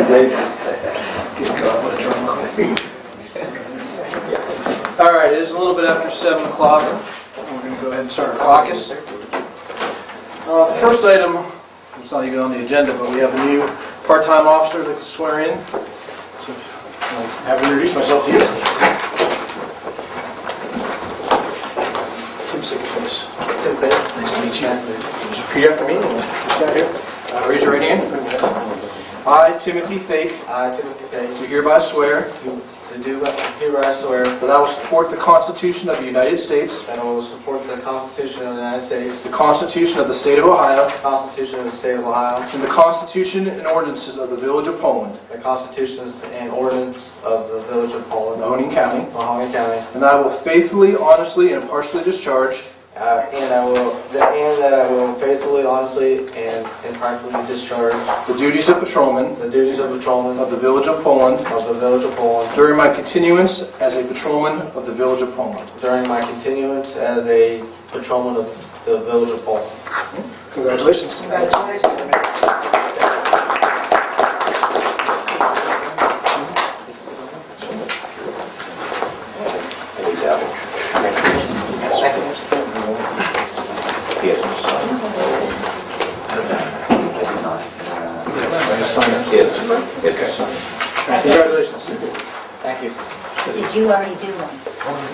morning, Dave. Get caught with a drunk. All right, it is a little bit after 7 o'clock. We're going to go ahead and start our caucus. The first item, it's not even on the agenda, but we have a new part-time officer that's to swear in. So I'll have to introduce myself to you. Tim Sickface. Tim Bay. Nice to meet you. Just repeat after me. Raise your right hand. I, Timothy Fake, do hereby swear that I will support the Constitution of the United States, And I will support the Constitution of the United States, the Constitution of the State of Ohio, the Constitution of the State of Ohio, and the Constitution and ordinances of the Village of Poland, the Constitutions and ordinance of the Village of Poland, Mahoning County, and and I will faithfully, honestly, and impartially discharge that I will faithfully, honestly, and impartially discharge the duties of patrolman the duties of patrolman of the Village of Poland during my continuance as a patrolman of the Village of Poland. continuance as a patrolman of the Village of Poland. Congratulations. Congratulations. Thank you. Did you already do one?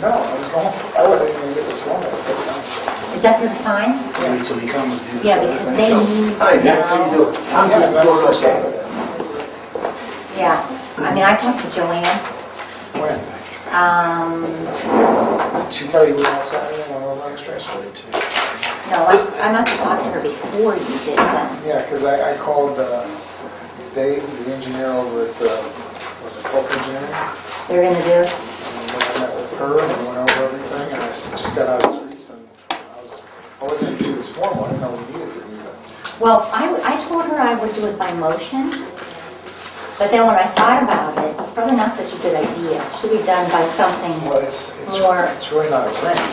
No, I wasn't even going to get this one. That's fine. Is that for the sign? So he comes and Yeah, because they need. Hi, Nick. How you doing? I'm going to go for a second. Yeah, I mean, I talked to Joanne. When? She tell you we had Saturday when we were extra yesterday too. No, I must have talked to her before you did that. Yeah, because I called Dave, the engineer over at was it Corp Engineering? They're going to do it? And then I met with her and we went over everything and I just got out of the streets and I wasn't going to do this formal. I didn't know we needed it either. Well, I told her I would do it by motion, but then when I thought about it, it's probably not such a good idea. It should be done by something Well, it's more. It's really not a grant.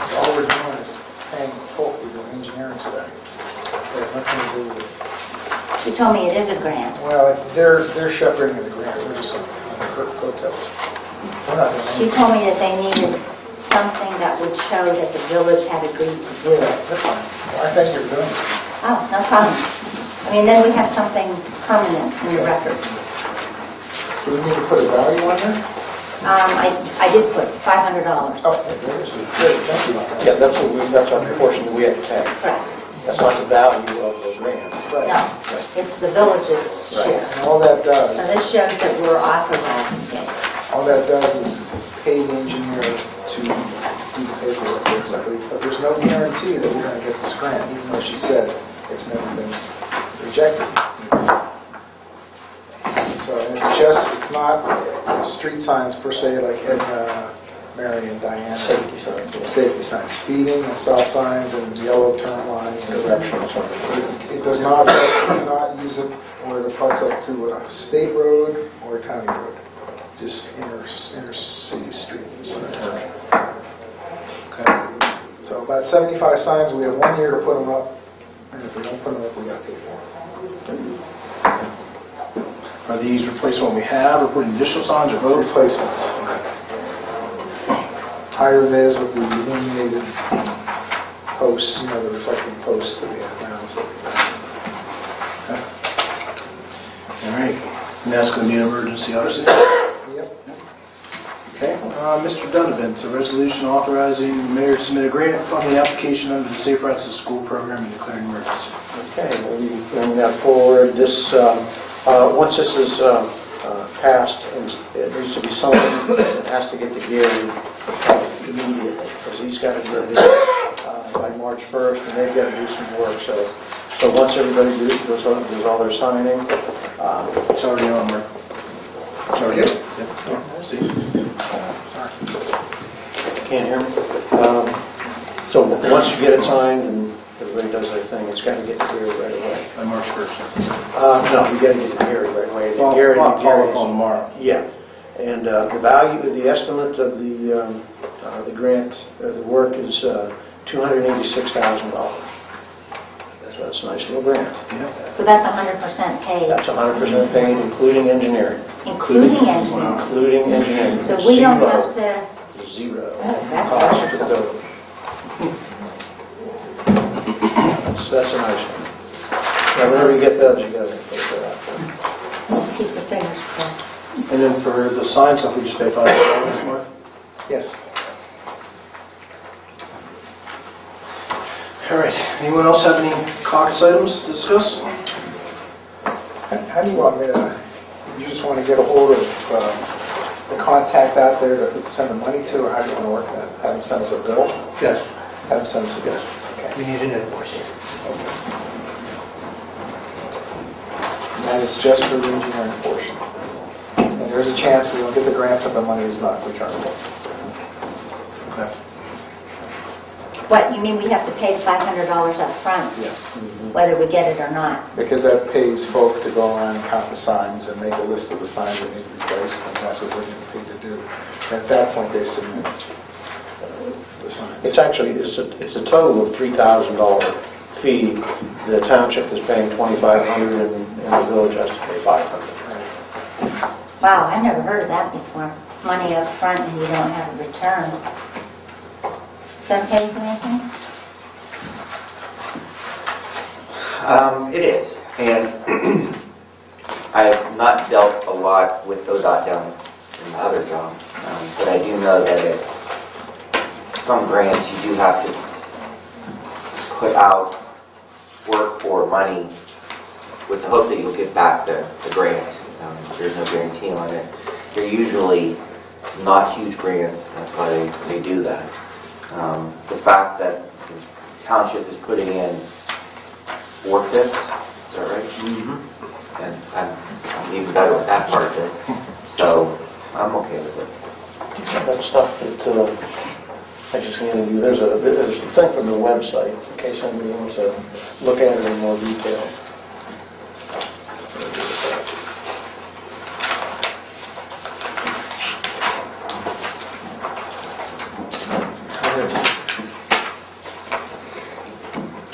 It's all we're doing is paying folk to do an engineering study. It has nothing to do with it. She told me it is a grant. Well, they're shepherding the grant. We're just on the coattails. We're not doing She anything. told me that they needed something that would show that the village had agreed to do it. That's fine. Well, I think you're doing it. Oh, no problem. I mean, then we have something permanent in the record. Do we need to put a value on there? I did put $500. Oh, there's it. Good, thank you. Yeah, that's our portion that we have to pay. Correct. That's not the value of the grant. Right. No, it's the village's share. And all that does, So this shows that we're authorizing it. all that does is pay the engineer to do the paperwork, basically. But there's no guarantee that we're going to get this grant, even though she said it's never been rejected. So it's not street signs per se like Edna, Mary, and Diana. Safety signs. Safety signs, speeding and stop signs and yellow turn lines, directions. It does not use it where it butts up to a state road or a county road, just inner city street signs. Okay. So about 75 signs, we have 1 year to put them up, and if we don't put them up, we got to pay for them. Are these replacing what we have, or putting additional signs, or both? Replacements. Higher vis with the illuminated posts, the reflecting posts that we have now. So All right. And that's going to be an emergency, obviously. Yep. Okay. Mr. Donovan, it's a resolution authorizing the mayor to submit a grant funding application under the Safe Routes to School program and declaring emergency. Okay, we'll be bringing that forward. Once this is passed, and it needs to be signed, it has to get to Gary immediately, because he's got to do this by March 1st, and they've got to do some work. So once everybody does all their signing, It's already on there. It's already Yes. Yep. See? Sorry. can't hear me. So once you get it signed and everybody does their thing, it's got to get to Gary right away. By March 1st. No, you got to get to Gary right away. Well, Gary, I'll follow up on tomorrow. Yeah, and the estimate of the grant, the work is $286,000. That's So that's a nice little grant. So that's 100% paid, That's 100% paid, including engineering. including engineering. Including engineering. So we don't have to, Zero. that's Cost to nice. build. That's a nice one. Now, whenever you get those, you got to pay for that. Keep the fingers crossed. And then for the sign stuff, we just pay $500, Mark? Yes. All right. Anyone else have any caucus items to discuss? How do you want me to, you just want to get a hold of the contact out there to send the money to, or how do you want to work that? Have them send us a bill? Yes. Have them send us a bill? We need an invoice here. And that is just for the engineering portion. And there's a chance we will get the grant, but the money is not returnable. Okay. What, you mean we have to pay $500 up front, Yes. whether we get it or not? Because that pays folk to go around and count the signs and make a list of the signs that need to be replaced, and that's what we're getting paid to do. And at that point, they submit the signs. It's actually, it's a total of $3,000 fee. The township is paying $2,500 and the village has to pay $500. Wow, I've never heard of that before. Money up front and you don't have a return. Is that okay with anything? It is, and I have not dealt a lot with ODOT down in the other job, but I do know that at some grants you do have to put out work for money with the hope that you'll get back the grant. There's no guarantee on it. They're usually not huge grants, that's why they do that. The fact that the township is putting in 4/5, is that right? Mm-hmm. And I'm even better with that part of it, so I'm okay with it. That stuff that I just handed you, there's a thing from the website, in case anybody wants to look at it in more detail.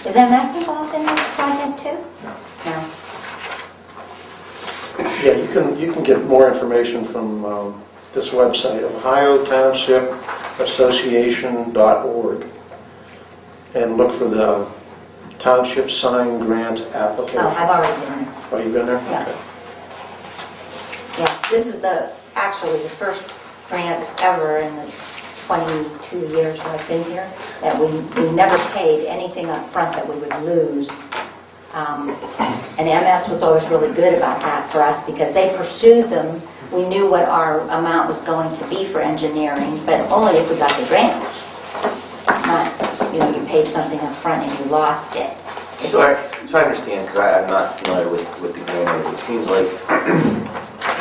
Is MS involved in this project too? No. Yeah, you can get more information from this website, ohiotownship.association.org, and look for the Township Sign Grant application. Oh, I've already been there. Oh, you've been there? Yeah. Okay. Yeah, this is actually the first grant ever in the 22 years that I've been here that we never paid anything up front that we would lose. And MS was always really good about that for us because they pursued them. We knew what our amount was going to be for engineering, but only if we got the grant. Not, you paid something up front and you lost it. So I understand, because I'm not familiar with the grant. It seems like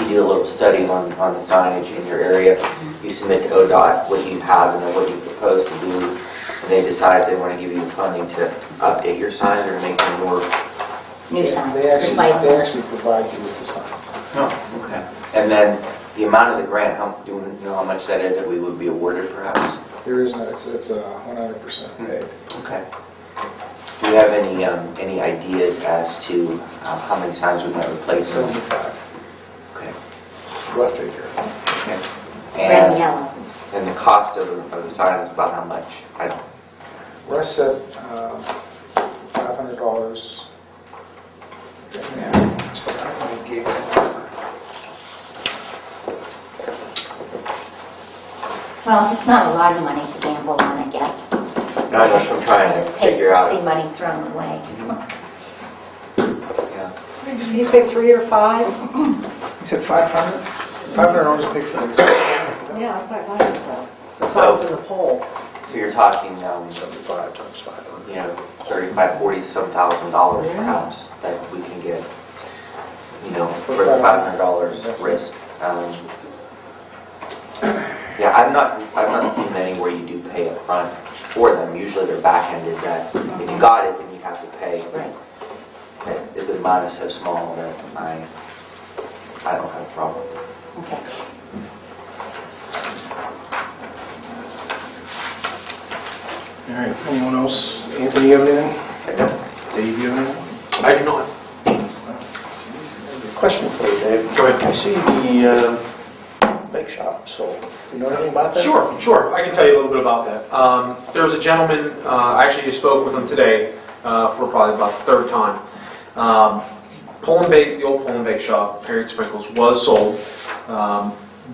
you do a little study on the signage in your area. You submit to ODOT what you have and then what you propose to do, and they decide if they want to give you the funding to update your signs or make them more. New signs. They replace them. actually provide you with the signs. Oh, okay. And then the amount of the grant, do you know how much that is that we would be awarded, perhaps? There is no, it's 100% paid. Okay. Do you have any ideas as to how many signs we might replace? 75, Okay. rough figure. Okay. Red and yellow. And the cost of the sign is about how much? Russ said $500. Let me ask him how much they are. He gave me a number. Well, it's not a lot of money to gamble on, I guess. No, that's what I'm trying I to just hate figure to out. see money thrown away. Yeah. Did you say 3 or 5? He said 500? $500 paid for the signs. Yeah, I thought mine was the signs in the pole. So you're talking, 75 times 500. $35,000, $40,000 perhaps that we can get, for the $500 risk. Yeah, I've not seen many where you do pay up front for them. Usually they're back-ended that if you got it, then you have to pay. Right. The amount is so small that I don't have a problem. Okay. All right, anyone else? Anthony, you have anything? Dave, you have anything? I do not. Question for you, Dave. Go ahead. I see the bake shop sold. You know anything about that? Sure. I can tell you a little bit about that. There was a gentleman, I actually just spoke with him today for probably about the third time. The old Poland Bake Shop, Harriet Sprinkles, was sold.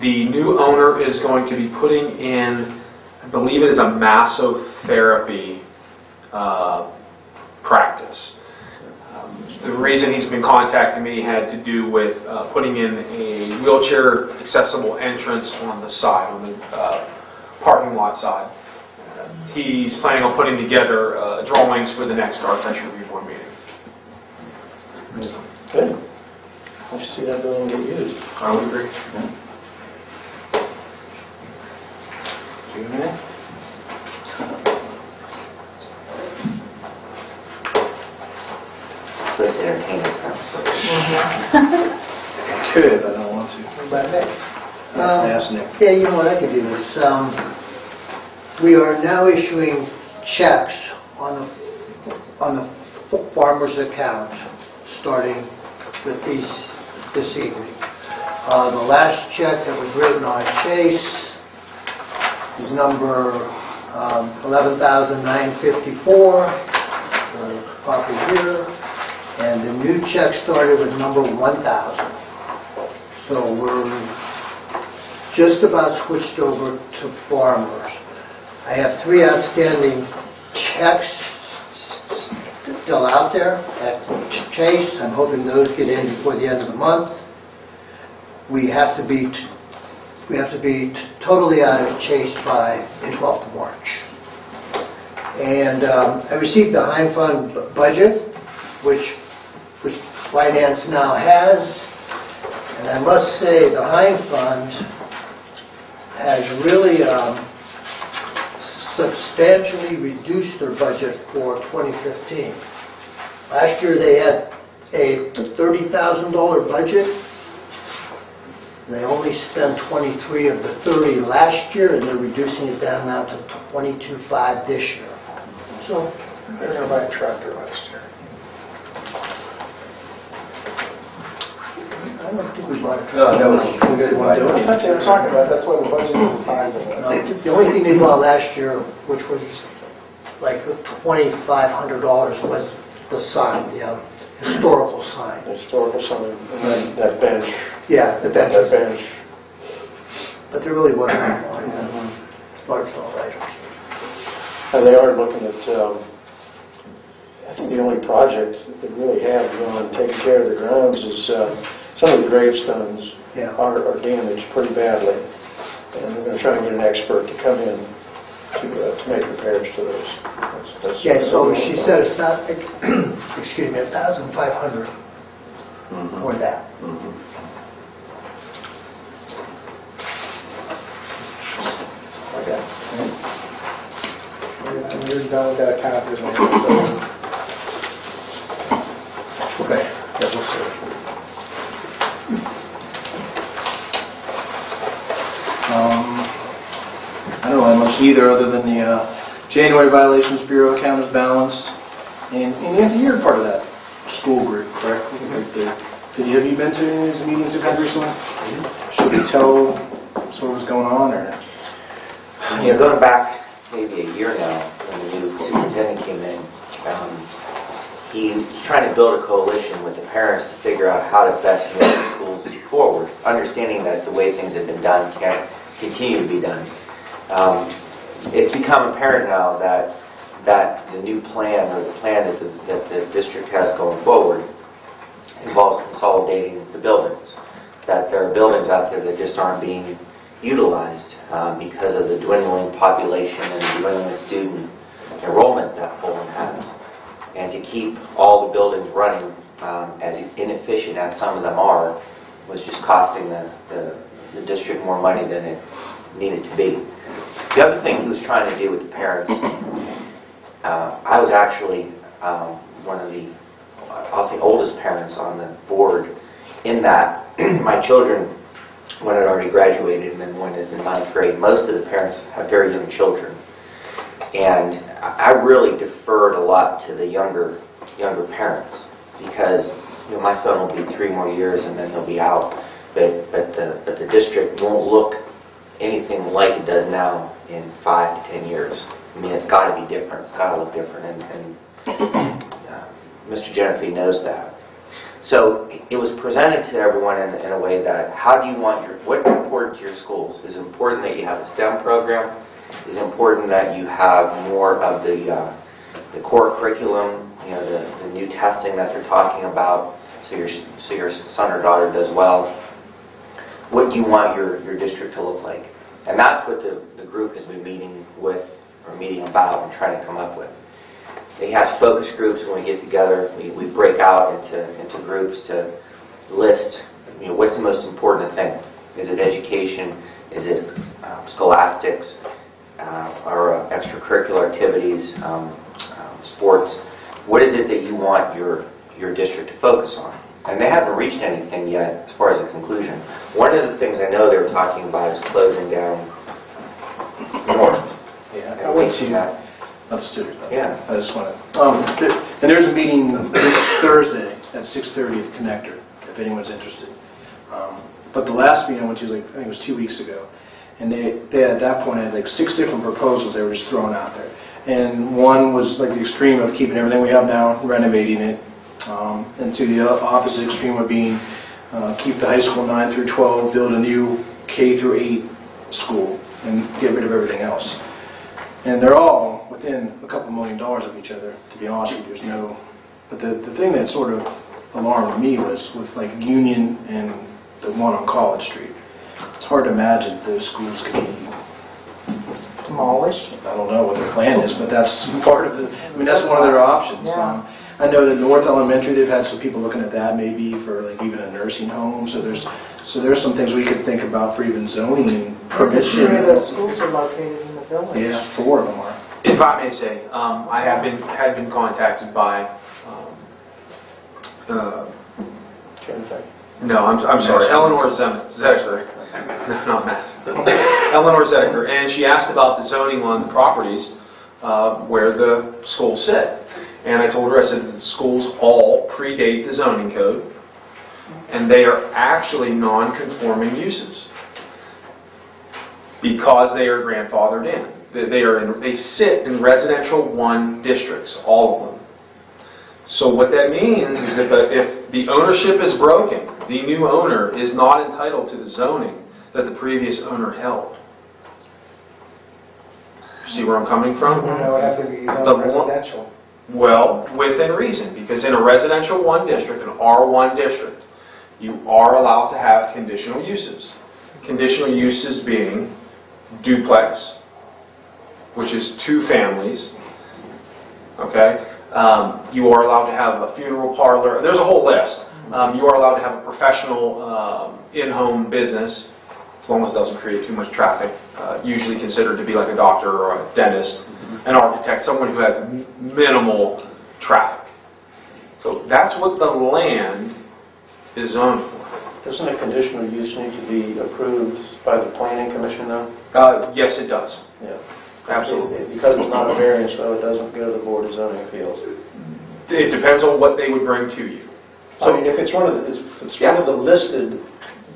The new owner is going to be putting in, I believe it is a massotherapy practice. The reason he's been contacting me had to do with putting in a wheelchair accessible entrance on the side, on the parking lot side. He's planning on putting together drawings for the next Architecture Review Board meeting. Good. Nice to see that building get used. I would agree. Do you have anything? Supposed to entertain us now. I could, but I don't want to. What about Nick? Ask Nick. Yeah, you know what, I could do this. We are now issuing checks on the farmer's account, starting with this evening. The last check that was written on Chase is number 11,954, copy here, and the new check started with number 1,000. So we're just about switched over to farmers. I have 3 outstanding checks still out there at Chase. I'm hoping those get in before the end of the month. We have to be totally out of Chase by the 12th of March. And I received the Hein Fund budget, which Finance now has, and I must say the Hein Fund has really substantially reduced their budget for 2015. Last year they had a $30,000 budget. They only spent 23 of the 30 last year, and they're reducing it down now to 22.5 this year. So They were going to buy a tractor last year. I don't think we bought a No, truck. that was good. I thought they were talking about, that's why the budget is the size of it. The only thing they bought last year, which was like $2,500, was the sign, the historical sign. The historical sign, and then that bench. Yeah, the That benches. bench. But there really wasn't one. Smartphone writers. And they are looking at, I think the only project that they really have on taking care of the grounds is some of the gravestones Yeah. are damaged pretty badly. And they're going to try to get an expert to come in to make repairs to those. That's Yeah, so she set aside, excuse me, 1,500 for that. Okay. When you're done with that count, there's no... Okay, yeah, we'll see. I don't have much either, other than the January Violations Bureau account is balanced, and you're part of that school group, correct? Have you been to any of these meetings you've had recently? Should we tell sort of what's going on, or? Going back maybe a year now, when the new superintendent came in, he's trying to build a coalition with the parents to figure out how to best move the schools forward, understanding that the way things have been done can't continue to be done. It's become apparent now that the new plan, or the plan that the district has going forward, involves consolidating the buildings. That there are buildings out there that just aren't being utilized because of the dwindling population and the dwindling student enrollment that Poland has. And to keep all the buildings running, as inefficient as some of them are, was just costing the district more money than it needed to be. The other thing he was trying to do with the parents, I was actually one of the, I'll say, oldest parents on the board, in that my children, one had already graduated and then one is in 9th grade. Most of the parents have very young children. And I really deferred a lot to the younger younger parents, because my son will be 3 more years and then he'll be out, but the district won't look anything like it does now in 5 to 10 years. I mean, it's got to be different. It's got to look different, and Mr. Genevieve knows that. So it was presented to everyone in a way that, how do you want what's important to your schools? Is it important that you have a STEM program? Is it important that you have more of the core curriculum, the new testing that they're talking about, so your son or daughter does well? What do you want your district to look like? And that's what the group has been meeting about and trying to come up with. They have focus groups when we get together. We break out into groups to list, what's the most important thing? Is it education? Is it scholastics? Or extracurricular activities, sports? What is it that you want your district to focus on? And they haven't reached anything yet as far as a conclusion. One of the things I know they were talking about is closing down north. Yeah, I went to that. Not the students. Yeah. I just want to. And there's a meeting this Thursday at 6:30 at the Connector, if anyone's interested. But the last meeting I went to, I think it was 2 weeks ago, and they at that point had 6 different proposals they were just throwing out there. And one was the extreme of keeping everything we have now, renovating it, and to the opposite extreme of being keep the high school 9 through 12, build a new K through 8 school, and get rid of everything else. And they're all within a couple $1 million of each other, to be honest with you. There's no. But the thing that sort of alarmed me was with Union and the one on College Street. It's hard to imagine those schools could be Demolished? I don't know what their plan is, but that's part of it. I mean, that's one of their options. Yeah. I know that North Elementary, they've had some people looking at that maybe for even a nursing home. So there's some things we could think about for even zoning and permission. Three of those schools are located in the village. Yeah, 4 of them are. If I may say, I had been contacted by. No, I'm sorry, Eleanor Zedeker. No, not Matt. Eleanor Zedeker, and she asked about the zoning on the properties where the schools sit. And I told her, I said, the schools all predate the zoning code, and they are actually non-conforming uses because they are grandfathered in. They sit in residential 1 districts, all of them. So what that means is if the ownership is broken, the new owner is not entitled to the zoning that the previous owner held. See where I'm coming from? That would have to be zoned residential. Well, within reason, because in a residential 1 district, an R1 district, you are allowed to have conditional uses. Conditional uses being duplex, which is 2 families, okay? You are allowed to have a funeral parlor. There's a whole list. You are allowed to have a professional in-home business, as long as it doesn't create too much traffic, usually considered to be like a doctor or a dentist, an architect, someone who has minimal traffic. So that's what the land is zoned for. Doesn't a conditional use need to be approved by the planning commission, though? Yes, it does. Yeah. Absolutely. Because it's not a variance, though, it doesn't go to the Board of Zoning Appeals. It depends on what they would bring to you. So if it's one of the listed,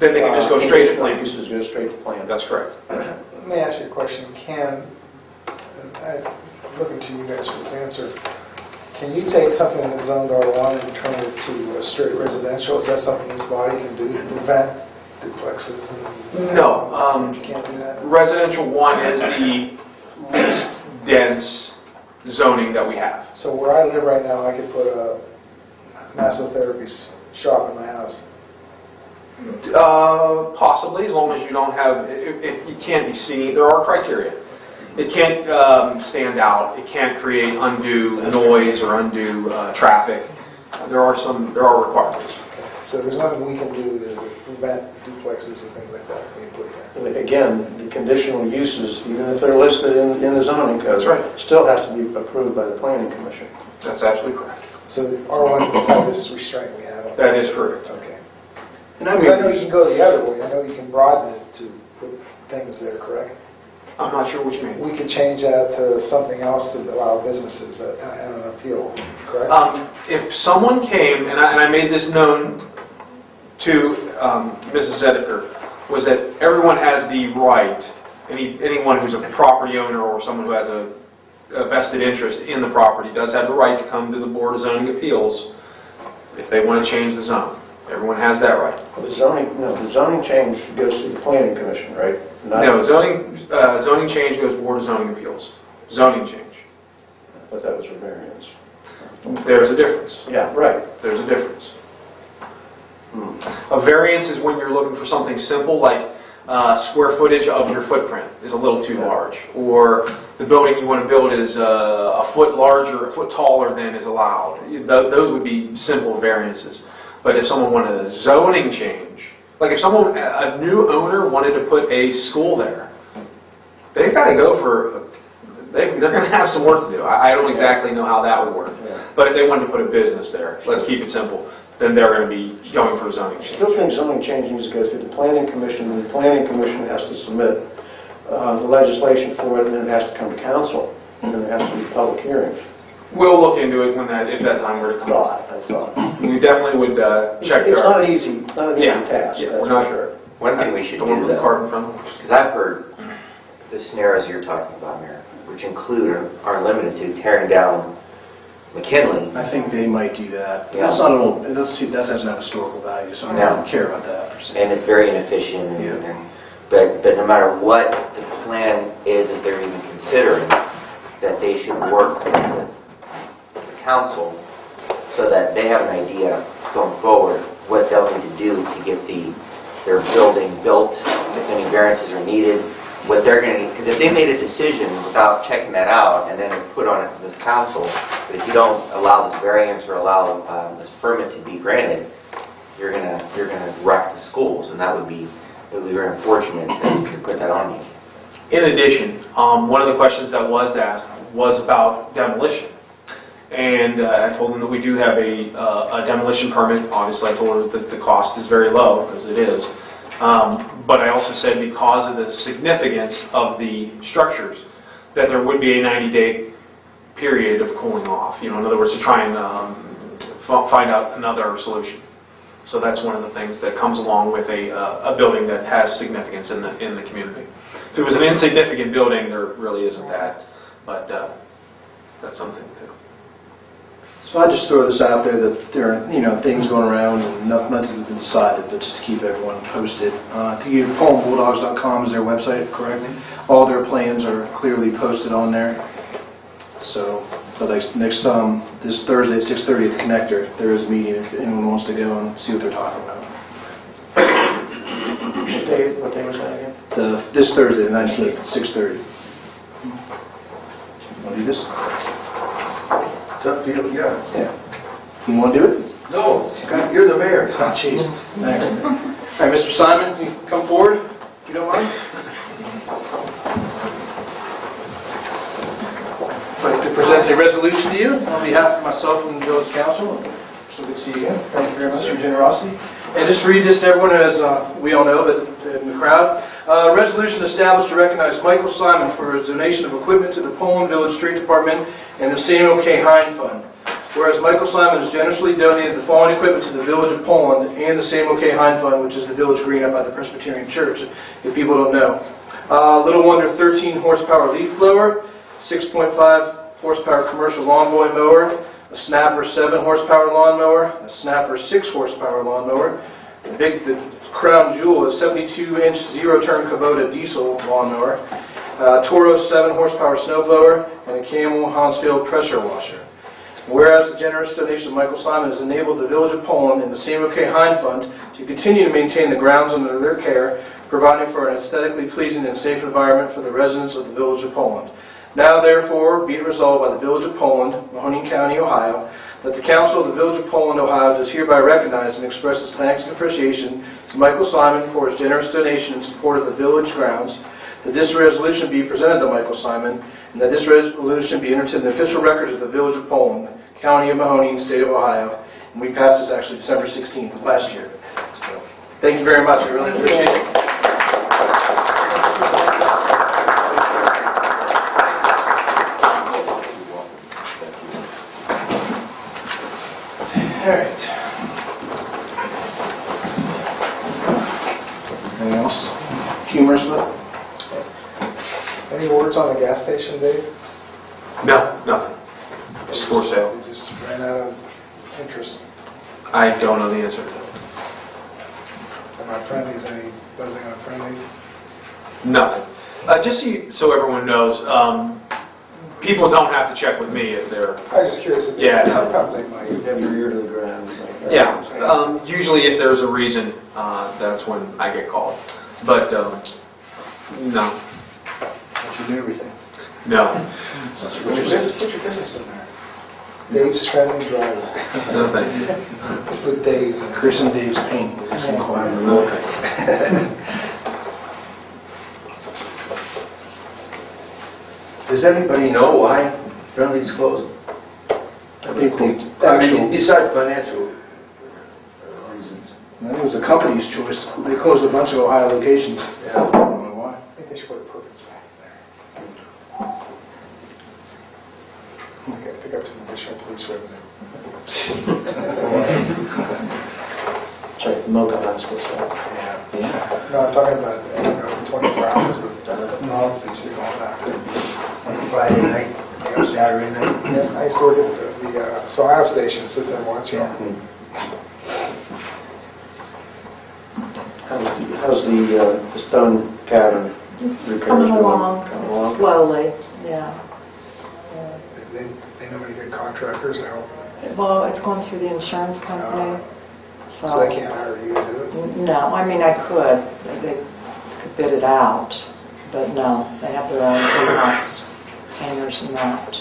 then they can just go straight to plan. Uses go straight to plan. That's correct. Let me ask you a question. I'm looking to you guys for this answer. Can you take something that's zoned R1 and turn it to a straight residential? Is that something this body can do to prevent duplexes? No. You can't do that? Residential 1 is the least dense zoning that we have. So where I live right now, I could put a massotherapy shop in my house. Possibly, as long as you don't have, it can't be seen. There are criteria. It can't stand out. It can't create undue noise or undue traffic. There are requirements. So there's nothing we can do to prevent duplexes and things like that being put there. Again, the conditional uses, even if they're listed in the zoning code, That's right. still has to be approved by the planning commission. That's absolutely correct. So the R1 is the tightest restraint we have. That is correct. Okay. And Because I know you can go the other way. I know you can broaden it to put things there, correct? I'm not sure what you mean. We could change that to something else to allow businesses and an appeal, correct? If someone came, and I made this known to Mrs. Zediker, was that everyone has the right, anyone who's a property owner or someone who has a vested interest in the property does have the right to come to the Board of Zoning Appeals if they want to change the zone. Everyone has that right. Well, the zoning change goes to the planning commission, right? No, zoning change goes to Board of Zoning Appeals. Zoning change. But that was a variance. There's a difference. Yeah, right. There's a difference. A variance is when you're looking for something simple, like square footage of your footprint is a little too large, or the building you want to build is a foot larger, a foot taller than is allowed. Those would be simple variances. But if someone wanted a zoning change, like if a new owner wanted to put a school there, they've got to go for, they're going to have some work to do. I don't exactly know how that would work. But if they wanted to put a business there, let's keep it simple, then they're going to be going for a zoning I change. still think zoning change needs to go through the planning commission, and the planning commission has to submit the legislation for it, and then it has to come to council, and then there has to be public hearings. We'll look into it if that time were to come up. I thought. We definitely would check It's our... not an easy task, Yeah, that's we're not for sure. One thing we should Don't want do, to put the though, cart in front of us. because I've heard the scenarios you're talking about, Mayor, which include or aren't limited to tearing down McKinley. I think they might do that. Yeah. That's not that doesn't have historical value, so I don't care about that per se. And it's very inefficient. Yeah. But no matter what the plan is that they're even considering, that they should work with the council so that they have an idea going forward what they'll need to do to get their building built, if any variances are needed, what they're going to need. Because if they made a decision without checking that out and then put on it to this council, but if you don't allow this variance or allow this permit to be granted, you're going to wreck the schools, and it would be very unfortunate to put that on you. In addition, one of the questions that was asked was about demolition. And I told them that we do have a demolition permit. Obviously, I told her that the cost is very low, because it is. But I also said because of the significance of the structures, that there would be a 90-day period of cooling off. In other words, to try and find out another solution. So that's one of the things that comes along with a building that has significance in the community. If it was an insignificant building, there really isn't that. But that's something too. So I just throw this out there that there are, things going around and nothing's been decided, but just to keep everyone posted. I think PolandBulldogs.com is their website, correct? All their plans are clearly posted on there. So, this Thursday at 6:30 at the Connector, there is a meeting if anyone wants to go and see what they're talking about. What day was that again? This Thursday, the 19th, at 6:30. Want to do this? It's up to you, yeah. Yeah. You want to do it? No, you're the mayor. Oh, jeez. Thanks. All right, Mr. Simon, you come forward, if you don't mind. I'd like to present a resolution to you on behalf of myself and the village council. So good to see you again. Thank you very much for your generosity. And just to read this to everyone, as we all know, but in the crowd, resolution established to recognize Michael Simon for his donation of equipment to the Poland Village Street Department and the Samuel K. Hine Fund. Whereas Michael Simon has generously donated the following equipment to the Village of Poland and the Samuel K. Hine Fund, which is the village green up by the Presbyterian Church, if people don't know. Little Wonder 13 horsepower leaf blower, 6.5 horsepower commercial lawnmower mower, a Snapper 7 horsepower lawnmower, a Snapper 6 horsepower lawnmower. The crown jewel is 72-inch zero-turn Kubota diesel lawnmower, Toro 7 horsepower snowblower, and a Camel Hansfield pressure washer. Whereas the generous donation of Michael Simon has enabled the Village of Poland and the Samuel K. Hine Fund to continue to maintain the grounds under their care, providing for an aesthetically pleasing and safe environment for the residents of the Village of Poland. Now, therefore, be it resolved by the Village of Poland, Mahoning County, Ohio, that the Council of the Village of Poland, Ohio, does hereby recognize and express its thanks and appreciation to Michael Simon for his generous donation in support of the village grounds, that this resolution be presented to Michael Simon, and that this resolution be entered in the official records of the Village of Poland, County of Mahoning, State of Ohio. And we passed this actually December 16th of last year. So, thank you very much. I really appreciate it. humorously. Any words on the gas station, Dave? No, nothing. It's for sale. They just ran out of interest. I don't know the answer to that. About Friendly's, any buzzing on Friendly's? Nothing. Just so everyone knows, people don't have to check with me if they're... I'm just curious. If Yeah. Sometimes they might. You have your ear to the ground. Yeah, usually if there's a reason, that's when I get called. But, no, But you do everything. no, Put your business in there. Dave's Friendly Drive. no thank you. Just put Dave's in it. Chris and Dave's Paint. Does anybody know why Friendly's closed? I think the I mean, actual, besides financial reasons. I think it was the company's choice. They closed a bunch of Ohio locations. Yeah. I don't know why. I think they should put a Perkins back there. Okay, pick up some additional police revenue. Sorry, Mocha Hospital. Yeah. No, I'm talking about 24 hours. The moms used to go back there. On Friday night, Saturday night. Yeah, I used to work at the Ohio station, sit there and watch it. How's the stone cavern repairs Coming going? along Coming along? slowly, yeah. They know any good contractors to help, Well, it's going through the insurance company, so they can't hire you to do it. No, I mean, I could. They could bid it out, but no, they have their own in-house painters and that.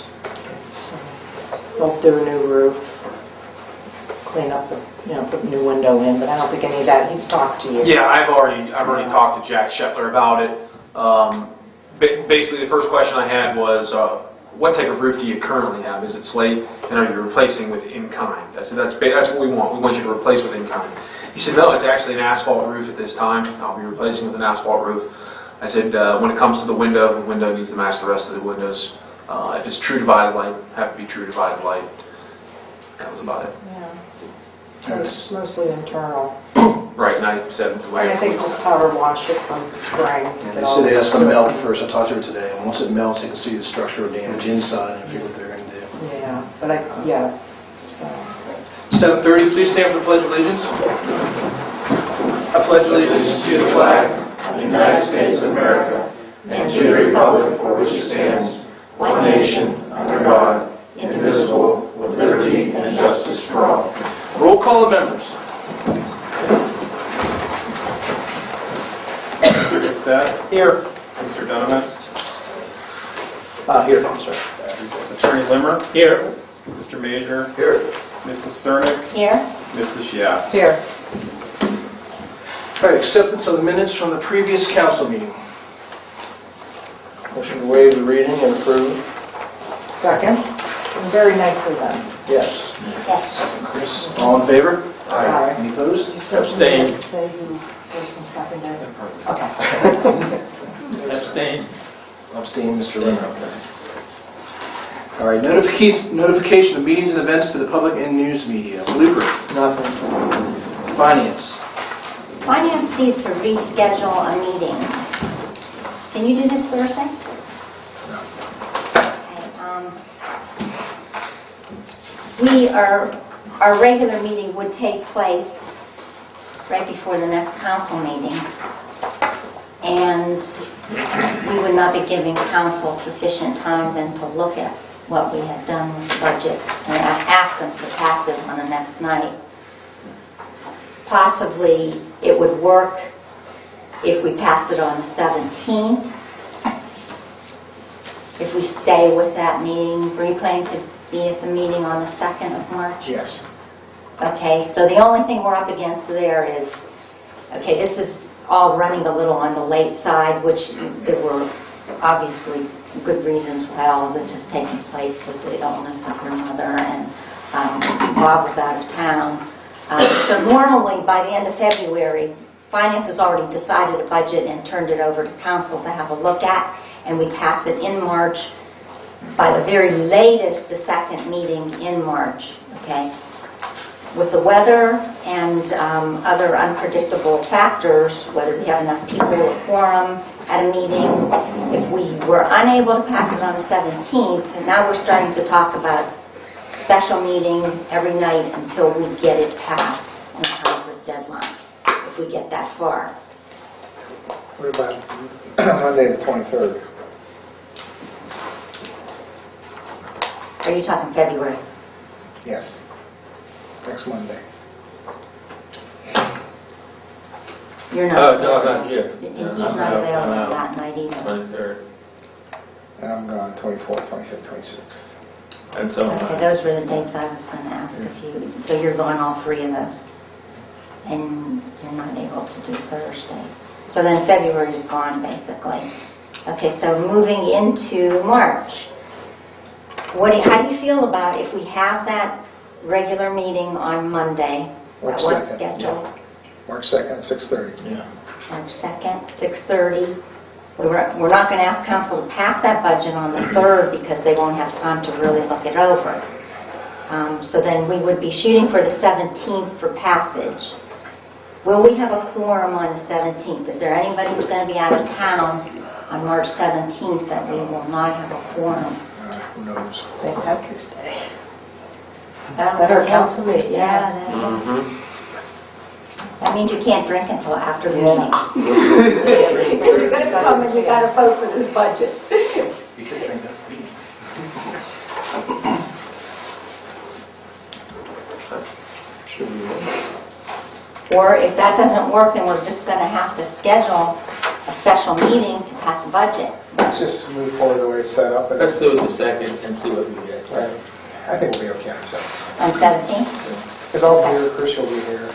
So they'll do a new roof, clean up the, put a new window in, but I don't think any of that, he's talked to you. Yeah, I've already talked to Jack Shetler about it. Basically, the first question I had was, what type of roof do you currently have? Is it slate, and are you replacing with in-kind? I said, that's what we want. We want you to replace with in-kind. He said, no, it's actually an asphalt roof at this time. I'll be replacing with an asphalt roof. I said, when it comes to the window needs to match the rest of the windows. If it's true divided light, have to be true divided light. That was about it. Yeah. It's mostly internal. Right, and I said, I think just power wash it from the spring. Yeah, they said it has to melt first. I talked to her today, and once it melts, you can see the structural damage inside and figure what they're going to do. Yeah, but so. 7:30, please stand for the Pledge of Allegiance. I pledge allegiance to the flag of the United States of America and to the republic for which it stands, one nation, under God, indivisible, with liberty and justice for all. Roll call of members. Mr. Bissett? Here. Mr. Donovan? Here, I'm sorry. Attorney Limmer? Here. Mr. Major? Here. Mrs. Cernick? Here? Mrs. Yap? Here. All right, acceptance of the minutes from the previous council meeting. Motion to waive the reading and approve. Second. And very nicely done. Yes. Yes. Chris, all in favor? Aye. Any opposed? Abstain. Say who first and seconded. Okay. Abstain. Abstain, Mr. Limmer. Okay. All right, notification of meetings and events to the public and news media. Blooper. Nothing. Finance. Finance needs to reschedule a meeting. Can you do this Thursday? Okay. Our regular meeting would take place right before the next council meeting, and we would not be giving council sufficient time then to look at what we had done with the budget and ask them to pass it on the next night. Possibly it would work if we passed it on the 17th. If we stay with that meeting, were you planning to be at the meeting on the 2nd of March? Yes. Okay, so the only thing we're up against there is, okay, this is all running a little on the late side, which there were obviously good reasons why all of this has taken place with the illness of your mother, and Bob was out of town. So normally, by the end of February, Finance has already decided a budget and turned it over to Council to have a look at, and we pass it in March, by the very latest, the second meeting in March, okay? with the weather and other unpredictable factors, whether we have enough people, a quorum at a meeting, if we were unable to pass it on the 17th, and now we're starting to talk about special meeting every night until we get it passed in time for the deadline, if we get that far. What about Monday the 23rd? Are you talking February? Yes. Next Monday. You're not. No, not here. And he's not available that night either. 23rd. And I'm gone 24th, 25th, 26th. And so Okay, those were the dates I was going to ask if you, so you're going all three of those. And you're not able to do Thursday. So then February is gone, basically. Okay, so moving into March. How do you feel about if we have that regular meeting on Monday that March was 2nd. scheduled? March 2nd at 6:30. Yeah. March 2nd, 6:30. We're not going to ask council to pass that budget on the 3rd because they won't have time to really look it over. So then we would be shooting for the 17th for passage. Will we have a quorum on the 17th? Is there anybody who's going to be out of town on March 17th that we will not have a quorum? Who knows? St. Patrick's Day. That our council meeting, Yeah, that is. That means you can't drink until after the Yeah. meeting. You're going to come and you got to vote for this budget. You could think that. Or if that doesn't work, then we're just going to have to schedule a special meeting to pass a budget. Let's just move forward the way it's set up. And Let's do it the 2nd and see what we get. Right. I think we'll be okay on the 7th. On 17th? Because I'll be here, Chris will be here.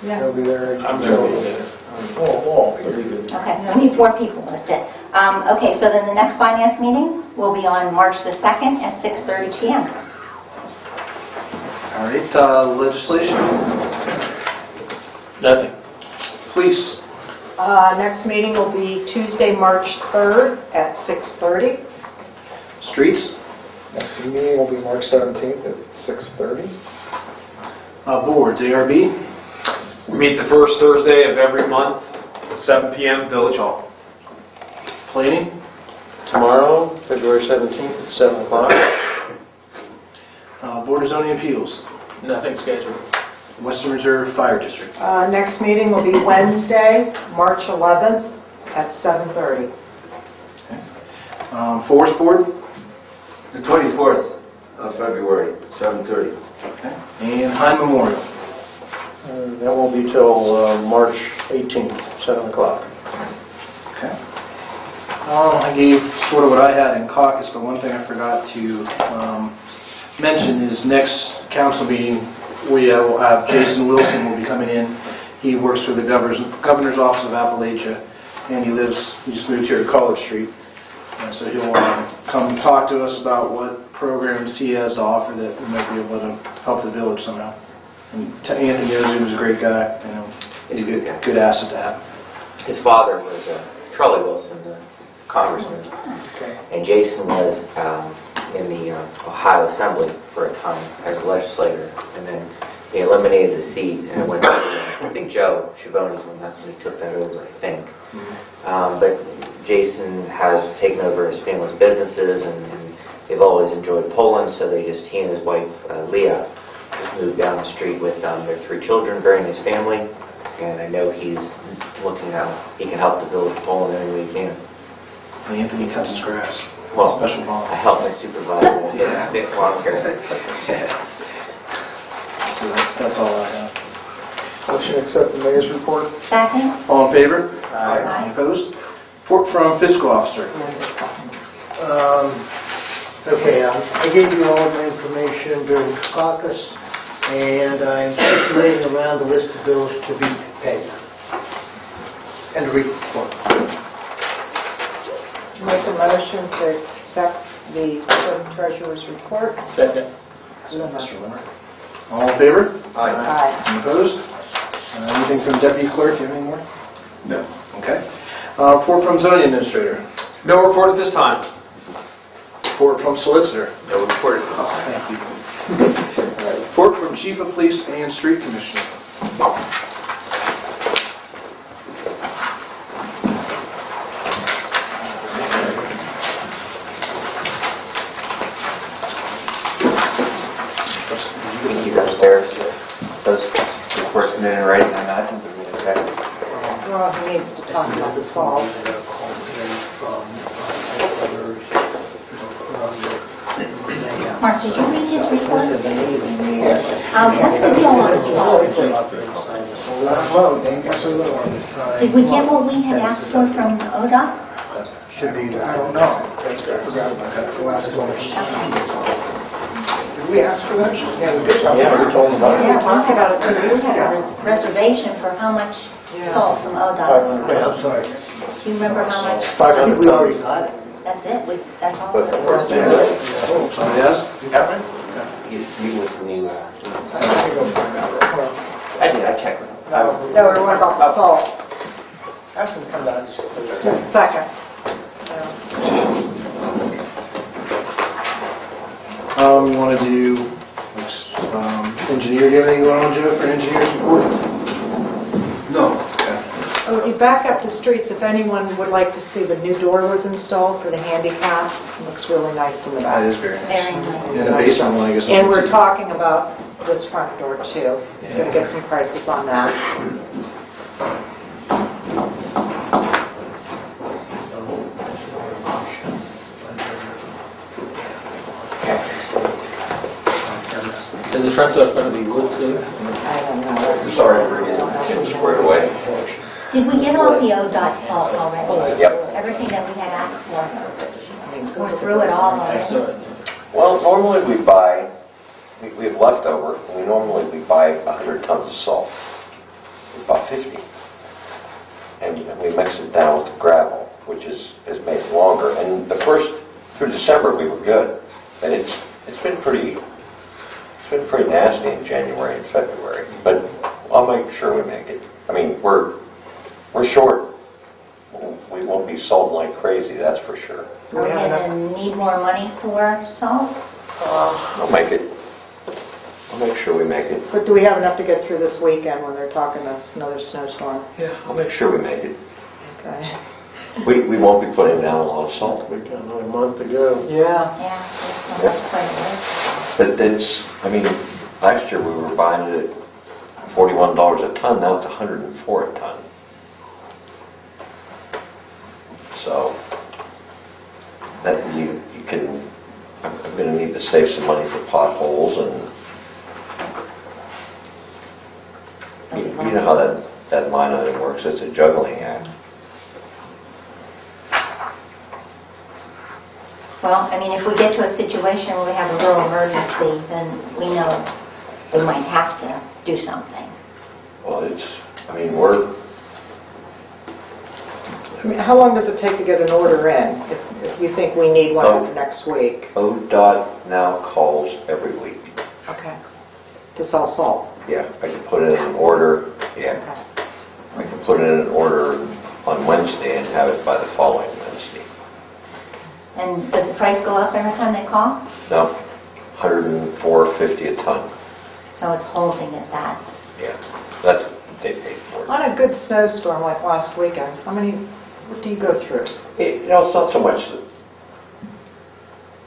Yeah. He'll be there. I'm Joe going to will be be there. We'll all be It'll be here. good. Okay, we need 4 people, that's it. Okay, so then the next finance meeting will be on March the 2nd at 6:30 p.m. All right, legislation. Nothing. Police. Next meeting will be Tuesday, March 3rd at 6:30. Streets. Next meeting will be March 17th at 6:30. Boards, ARB. We meet the first Thursday of every month, 7 p.m., Village Hall. Planning. Tomorrow, February 17th at 7 o'clock. Board of Zoning Appeals. Nothing scheduled. Western Reserve Fire District. Next meeting will be Wednesday, March 11th at 7:30. Forest Board. The 24th of February, 7:30. Okay. And High Memorial. That won't be till March 18th, 7 o'clock. Okay. I gave sort of what I had in caucus, but one thing I forgot to mention is next council meeting, we will have Jason Wilson will be coming in. He works for the Governor's Office of Appalachia, and he just moved here to College Street. And so he'll come talk to us about what programs he has to offer that we might be able to help the village somehow. And Anthony knows he was a great guy. You know, he's a good asset to have. His father was Charlie Wilson, the congressman, and Jason was in the Ohio Assembly for a time as a legislator, and then they eliminated the seat and it went to, I think, Joe Schiavone's one. That's when he took that over, I think. But Jason has taken over his family's businesses, and they've always enjoyed Poland, so he and his wife, Leah, just moved down the street with their 3 children, very nice family, and I know he's looking how he can help the village of Poland any way he can. And Anthony cuts his grass. Well, Special bond. I help my supervisor get Nick Walker. So that's all I have. Motion to accept the mayor's report. Second? All in favor? Aye. Any opposed? Report from Fiscal Officer. Okay, I gave you all the information during caucus, and I'm circulating around the list of bills to be paid. And the report. Make a motion to accept the clerk treasurer's report. Second. Mr. Limmer. All in favor? Aye. Any opposed? Anything from Deputy Clerk? Do you have any more? No. Okay. Report from Zoning Administrator. No report at this time. Report from Solicitor. No report. Thank you. All right. Report from Chief of Police and Street Commissioner. He's upstairs. Those reports come in writing or not? Okay. Well, he needs to talk about the salt. Mark, did you read his report? This is an easy meeting. What's the deal on salt? Did we get what we had asked for from ODOT? Should be, I don't know. That's good. I forgot about that. We'll ask them. Did we ask for that? Yeah, we did. Yeah, we told them about it. Yeah, we talked about it 2 weeks ago. Reservation for how much salt from ODOT? Okay, I'm sorry. Do you remember how much? I think we already got it. That's it? That's all? But the first thing, Somebody else? you with me. I can go find out real quick. I did, I checked with him. No, what about the salt? Ask them to come down and just go through this. Just a second. We want to do engineer. Do you have anything going on, Joe, for engineers report? No. Okay, back up to streets, if anyone would like to see, the new door was installed for the handicap. It looks really nice in the That back. is very nice. Very nice. And the basement one, I guess. And we're talking about this front door too. He's going to get some prices on that. Is the front door going to be wood too? I don't know. Sorry for getting squared away. Did we get all the ODOT salt already? Yep. Everything that we had asked for? We're through it all already? Well, normally we buy, we have leftover, and we normally buy 100 tons of salt. We bought 50. And we mix it down with the gravel, which is made longer. And the first, through December, we were good. And it's been pretty nasty in January and February. But I'll make sure we make it. I mean, we're short. We won't be salting like crazy, that's for sure. Are we going to need more money for salt? I'll make it. I'll make sure we make it. But do we have enough to get through this weekend when they're talking another snowstorm? Yeah, I'll make sure we make it. Okay. We won't be putting down a lot of salt. We've got another month to go. Yeah. Yeah, there's quite a ways. But it's, I mean, last year we were buying it at $41 a ton, now it's $104 a ton. So, that you can, I'm going to need to save some money for potholes and you know how that line item works, it's a juggling act. Well, I mean, if we get to a situation where we have a real emergency, then we know we might have to do something. Well, I mean, I mean, how long does it take to get an order in if you think we need one for next week? ODOT now calls every week. Okay. To sell salt? Yeah, I can put in an order, yeah. Okay. I can put in an order on Wednesday and have it by the following Wednesday. And does the price go up every time they call? No, $104.50 a ton. So it's holding at that. Yeah, that's what they paid for it. On a good snowstorm like last weekend, what do you go through? You know, it's not so much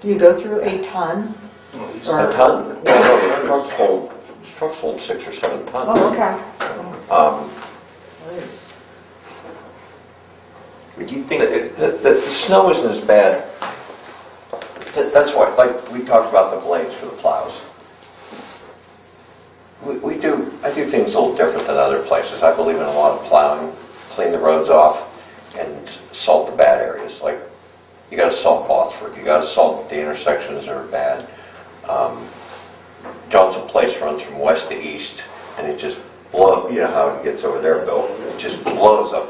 Do you go through a ton? a ton. No, the trucks hold 6 or 7 tons. Oh, okay. But you think that the snow isn't as bad. That's why, like we talked about the blades for the plows. I do things a little different than other places. I believe in a lot of plowing, clean the roads off, and salt the bad areas. Like, you got to salt Botsford, you got to salt the intersections that are bad. Johnson Place runs from west to east, and it just blows. You know how it gets over there, Bill? It just blows up,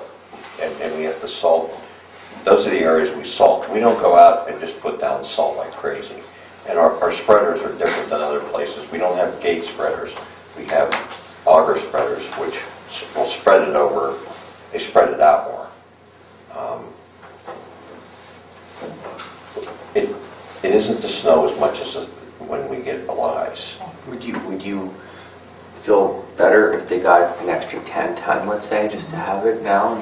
and we have to salt. Those are the areas we salt. We don't go out and just put down salt like crazy. And our spreaders are different than other places. We don't have gate spreaders. We have auger spreaders, which will spread it over. They spread it out more. It isn't the snow as much as when we get a lot of ice. Would you feel better if they got an extra 10-ton, let's say, just to have it now?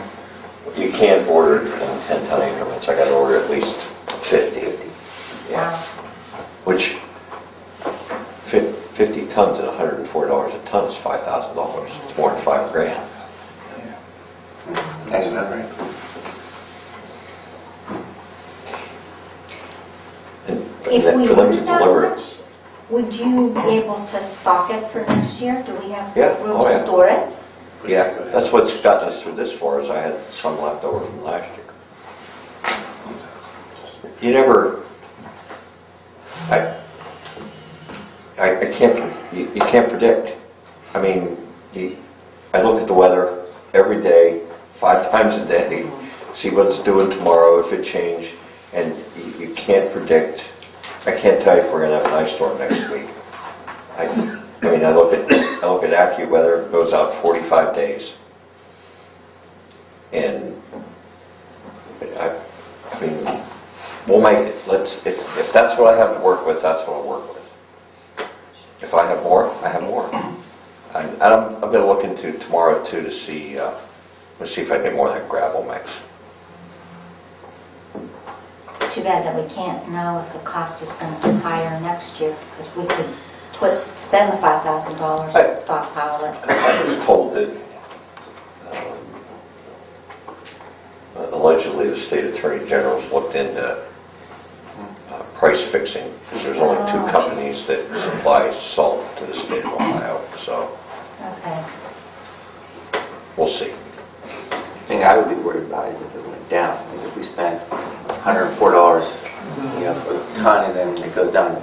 You can't order it in 10-ton increments. I got to order at least 50. Yeah. Which 50 tons at $104 a ton is $5,000. It's more than $5,000. That's not right. If we for them to ordered that deliver much, would you be able to stock it for next year? Do we have Yeah. room Oh, to yeah. store it? Yeah, that's what's gotten us through this far, is I had some left over from last year. You never, I can't, you can't predict. I mean, I look at the weather every day, 5 times a day, see what it's doing tomorrow, if it changed, and you can't predict. I can't tell you if we're going to have an ice storm next week. I mean, I look at AccuWeather, it goes out 45 days. And I mean, we'll make it. If that's what I have to work with, that's what I'll work with. If I have more, I have more. I'm going to look into tomorrow too to see, let's see if I can get more of that gravel mix. It's too bad that we can't know if the cost is going to be higher next year, because we could spend the $5,000 and stockpile it. I was told that allegedly the state attorney general's looked into price fixing, because there's only 2 companies that supply salt to the state of Ohio. So Okay. we'll see. The thing I would be worried about is if it went down. Like if we spent $104 for a ton and then it goes down to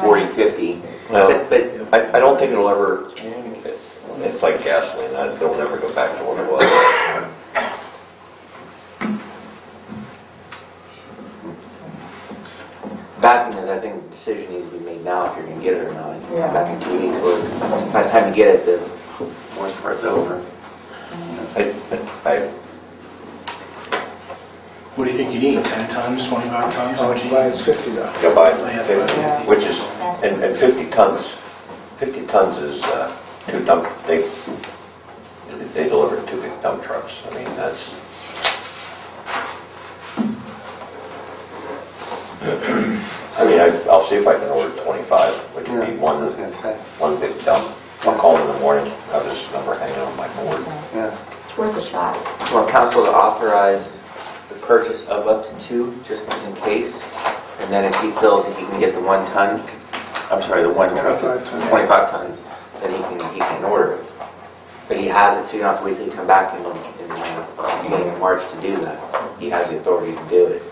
40, 50. Well, But I don't think it'll ever, it's like gasoline, it'll never go back to what it was. bad thing is I think the decision needs to be made now if you're going to get it or not. Yeah. Back in 2 weeks, or by the time you get it, the worst part's over. What do you think you need, 10 tons, 25 tons? How much you Why need? it's 50 though. Yeah, by Yeah. 50, which is, and 50 tons is 2 dump, they deliver 2 big dump trucks. I mean, that's, I mean, I'll see if I can order 25, which would be one big dump. I'll call in the morning, I have this number hanging on my board. Yeah. It's worth a shot. Want council to authorize the purchase of up to 2, just in case, and then if he feels that he can get the 1 ton, I'm sorry, the 1 truck, 25 tons, then he can order it. But he has it, so you don't have to wait till you come back in beginning of March to do that. He has the authority to do it.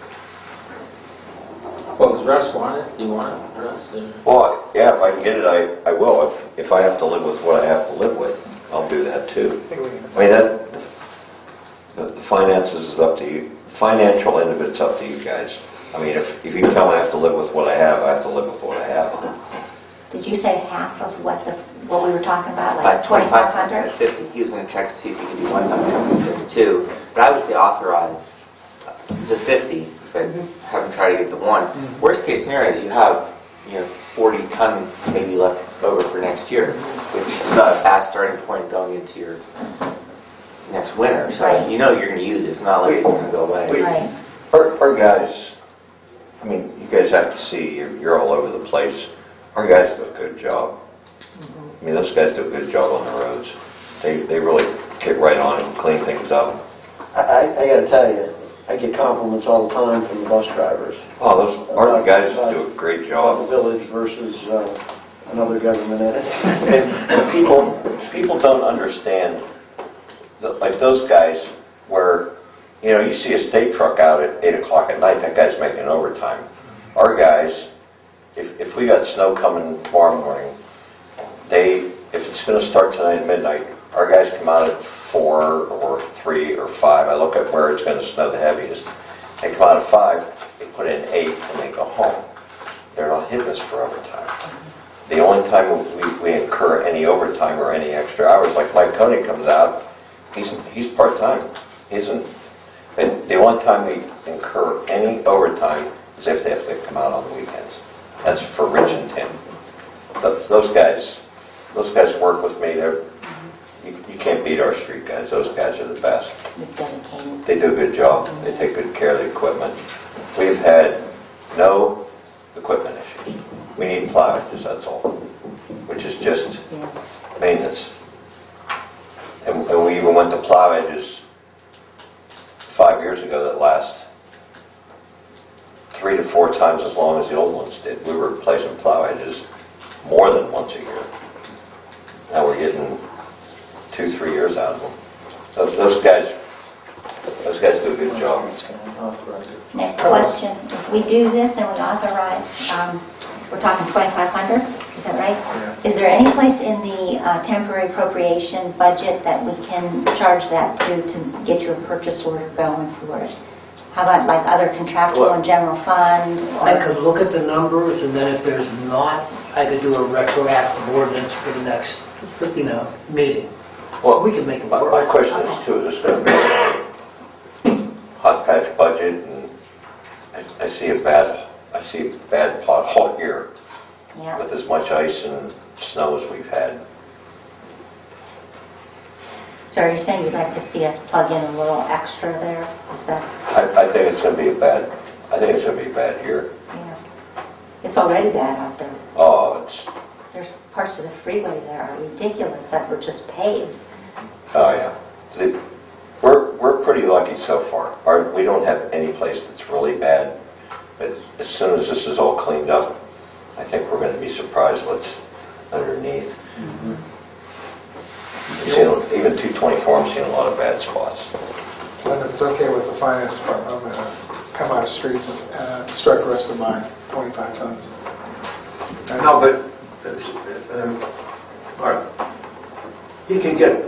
Well, does Russ want it? Do you want it, Russ? Well, yeah, if I can get it, I will. If I have to live with what I have to live with, I'll do that too. I mean, the finances is up to you. Financial end of it's up to you guys. I mean, if you tell me I have to live with what I have to live with what I have. Did you say half of what we were talking about, Like like 25 tons 2,500? at 50, he was going to check to see if he could do 1 ton, 52. But I would say authorize the 50, but have him try to get the 1. Worst case scenario is you have 40 ton maybe left over for next year, which is not a bad starting point going into your next winter. So Right. you know you're going to use it. It's not like it's going to go away. Right. Our guys, I mean, you guys have to see, you're all over the place. Our guys do a good job. I mean, those guys do a good job on the roads. They really get right on and clean things up. I got to tell you, I get compliments all the time from the bus drivers. Oh, our guys do a great About the job. village versus another government entity. And people don't understand, like those guys where, you see a state truck out at 8 o'clock at night, that guy's making overtime. Our guys, if we got snow coming tomorrow morning, if it's going to start tonight at midnight, our guys come out at 4 or 3 or 5. I look at where it's going to snow the heaviest. They come out at 5, they put in 8, and they go home. They're not hitting us for overtime. The only time we incur any overtime or any extra hours, like Mike Coney comes out, he's part-time. And the only time we incur any overtime is if they have to come out on the weekends. That's for Rich and Tim. Those guys work with me. You can't beat our street guys. Those guys are the best. Dedicated. They do a good job. They take good care of the equipment. We've had no equipment issues. We need plowages, that's all, which is just maintenance. And we even went to plowages 5 years ago that last 3 to 4 times as long as the old ones did. We were replacing plowages more than once a year. Now we're getting 2-3 years out of them. Those guys do a good job. Next question. If we do this and we authorize, we're talking 2,500, is that right? Yeah. Is there any place in the temporary appropriation budget that we can charge that to get you a purchase order going for it? How about like other contractual and general fund? I could look at the numbers, and then if there's not, I could do a retroactive ordinance for the next, meeting. Well, We can make it my work. question is too, is this going to be a hot patch budget? And I see a bad pothole here Yeah. with as much ice and snow as we've had. So are you saying you'd like to see us plug in a little extra there? Is that, I think it's going to be a bad year. yeah. It's already bad out there. Oh, There's parts of the freeway that are ridiculous that were just paved. oh yeah. We're pretty lucky so far. We don't have any place that's really bad. But as soon as this is all cleaned up, I think we're going to be surprised what's underneath. Even 224, I'm seeing a lot of bad spots. And if it's okay with the finance department, I'm going to come out of streets and strike the rest of mine, 25 tons. No, but, Mark, he can get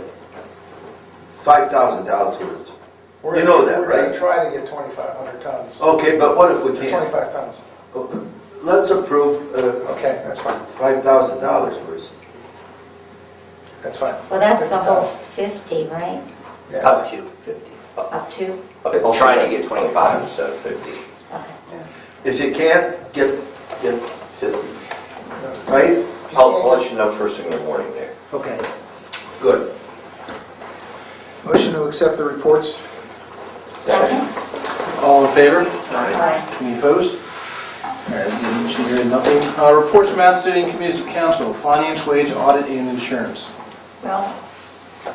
$5,000 worth. You know that, We're going right? to try to get 2,500 tons. Okay, but what if we can't? 25 tons. Let's approve Okay, that's fine. $5,000 worth. That's fine. Well, that's the 50 whole tons. 50, right? Yes. Up to 50. Up to? Okay, trying to get 25 instead of 50. Okay. If you can't, get 50. Right? I'll let you know first thing in the morning there. Okay. Good. Motion to accept the reports. Second? All in favor? Aye. Any opposed? All right, motion carried, nothing. Reports from outstanding committees of council, finance, wage, audit, and insurance. Well,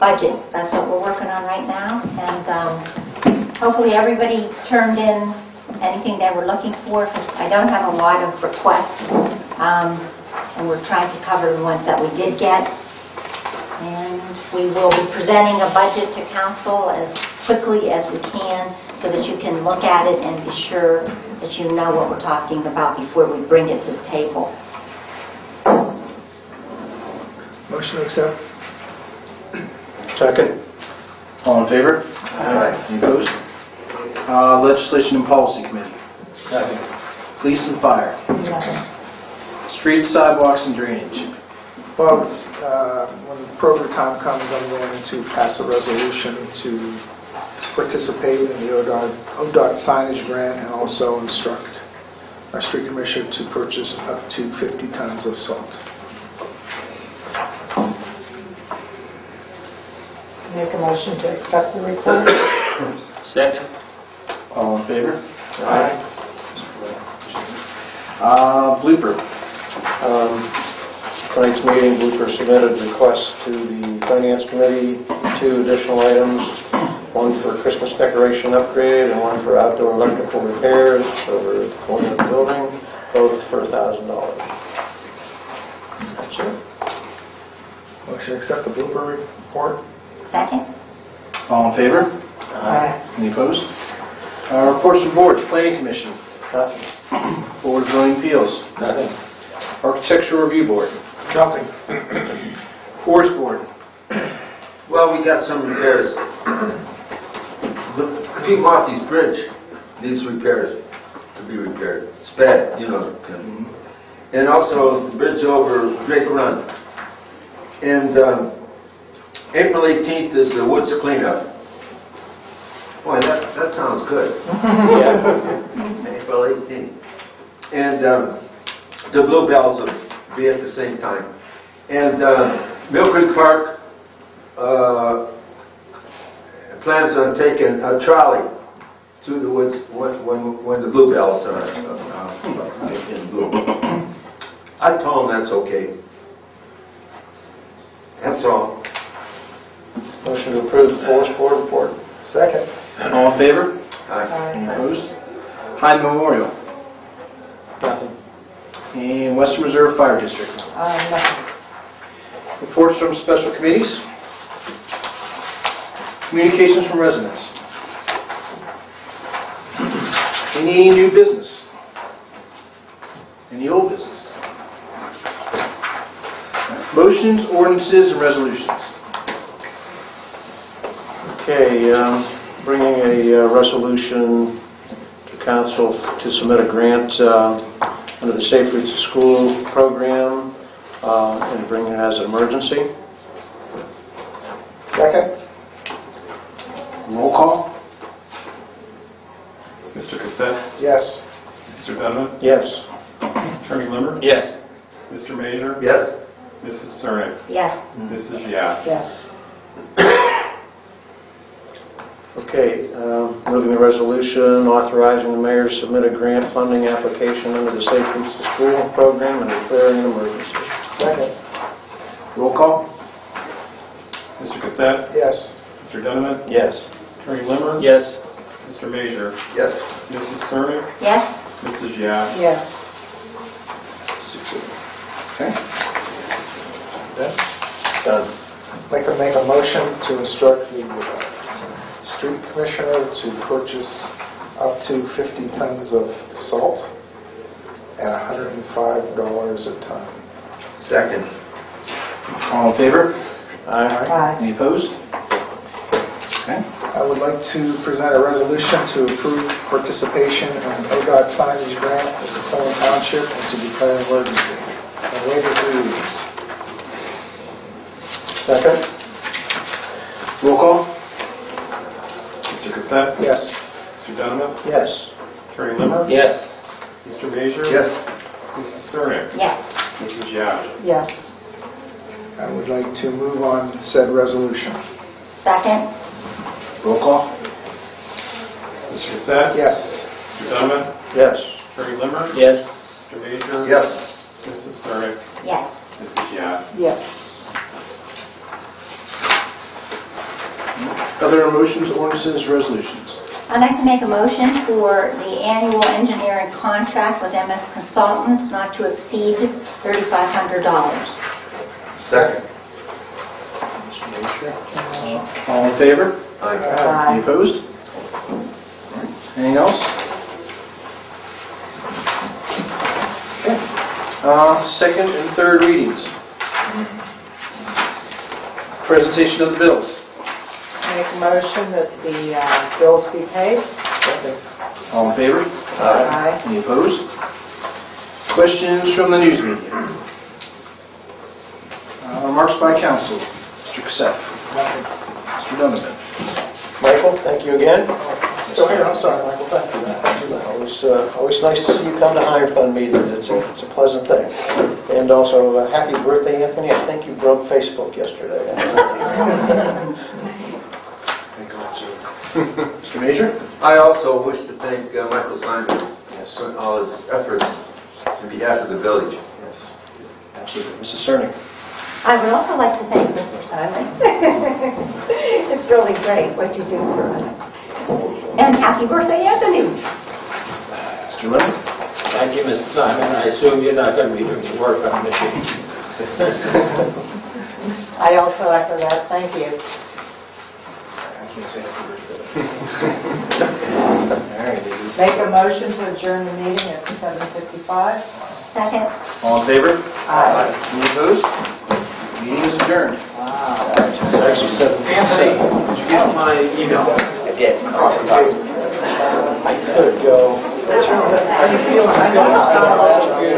budget, that's what we're working on right now, and hopefully everybody turned in anything they were looking for, because I don't have a lot of requests, and we're trying to cover the ones that we did get. And we will be presenting a budget to council as quickly as we can, so that you can look at it and be sure that you know what we're talking about before we bring it to the table. Motion to accept. Second. All in favor? Aye. Any opposed? Legislation and Policy Committee. Police and Fire. Streets, sidewalks, and drainage. Well, when the appropriate time comes, I'm going to pass a resolution to participate in the ODOT signage grant and also instruct our street commissioner to purchase up to 50 tons of salt. Make a motion to accept the report. Second. All in favor? Aye. Blooper. Tonight's meeting, Blooper submitted requests to the Finance Committee, 2 additional items, one for Christmas decoration upgrade and one for outdoor electrical repairs over the corner of the building, both for $1,000. That's it. Motion to accept the blooper report. Second? All in favor? Aye. Any opposed? Reports from boards, Planning Commission. Nothing. Board of Zoning Appeals. Nothing. Architectural Review Board. Nothing. Forest Board. Well, we got some repairs. The Peak Marthy's Bridge needs repairs, to be repaired. It's bad, you know. And also the bridge over Drake Run. And April 18th is the woods cleanup. Boy, that sounds good. Yeah. April 18th. And the bluebells will be at the same time. And Mill Creek Park plans on taking a trolley through the woods when the bluebells are in bloom. I told them that's okay. That's all. Motion to approve the Forest Board report. Second. All in favor? Aye. Any opposed? Hyde Memorial. Nothing. And Western Reserve Fire District. Nothing. Reports from special committees. Communications from residents. Any new business? Any old business? Motions, ordinances, and resolutions. Okay, bringing a resolution to council to submit a grant under the Safe Routes to School program and bringing it as an emergency. Second. Roll call. Mr. Cassett? Yes. Mr. Donovan? Yes. Attorney Limmer? Yes. Mr. Major? Yes? Mrs. Cernick? Yes. Mrs. Yap? Yes. Okay, moving the resolution authorizing the mayor to submit a grant funding application under the Safe Routes to School program and declaring an emergency. Second. Roll call. Mr. Cassett? Yes. Mr. Donovan? Yes. Attorney Limmer? Yes. Mr. Major? Yes. Mrs. Cernick? Yes. Mrs. Yap? Yes. Okay. Done. I'd like to make a motion to instruct the street commissioner to purchase up to 50 tons of salt at $105 a ton. Second. All in favor? Aye. Any opposed? Okay. I would like to present a resolution to approve participation in an ODOT signage grant at the Poland Township and to declare an emergency. And waive the readings. Second? Roll call. Mr. Cassett? Yes. Mr. Donovan? Yes. Attorney Limmer? Yes. Mr. Major? Yes. Mrs. Cernick? Yes. Mrs. Yap? Yes. I would like to move on said resolution. Second. Roll call. Mr. Cassett? Yes. Mr. Donovan? Yes. Attorney Limmer? Yes. Mr. Major? Yes. Mrs. Cernick? Yes. Mrs. Yap? Yes. Other motions, ordinances, resolutions. I'd like to make a motion for the annual engineering contract with MS Consultants not to exceed $3,500. Second. All in favor? Aye. Any opposed? Anything else? Okay. Second and third readings. Presentation of the bills. Make a motion that the bills be paid. Second. All in favor? Aye. Any opposed? Questions from the news media? Remarks by council. Mr. Cassett. Mr. Donovan. Michael, thank you again. Still here, I'm sorry, Michael. Thank you. Always nice to see you come to Higher Fund meetings. It's a pleasant thing. And also, happy birthday, Anthony. I think you broke Facebook yesterday. Mr. Major? I also wish to thank Michael Simon for all his efforts on behalf of the village. Yes. Absolutely. Mrs. Cerny. I would also like to thank Mr. Simon. It's really great what you do for us. And happy birthday, Anthony. Mr. Lemon? Thank you, Mr. Simon. I assume you're not going to be doing the work on the machine. I also echo that. Thank you. I can't say happy birthday. All right, ladies. Make a motion to adjourn the meeting at 7:55. Second. All in favor? Aye. Any opposed? Meeting is adjourned. Wow. Actually, 7:57. Anthony, did you get my email? I did. I could go. How do you feel? I know.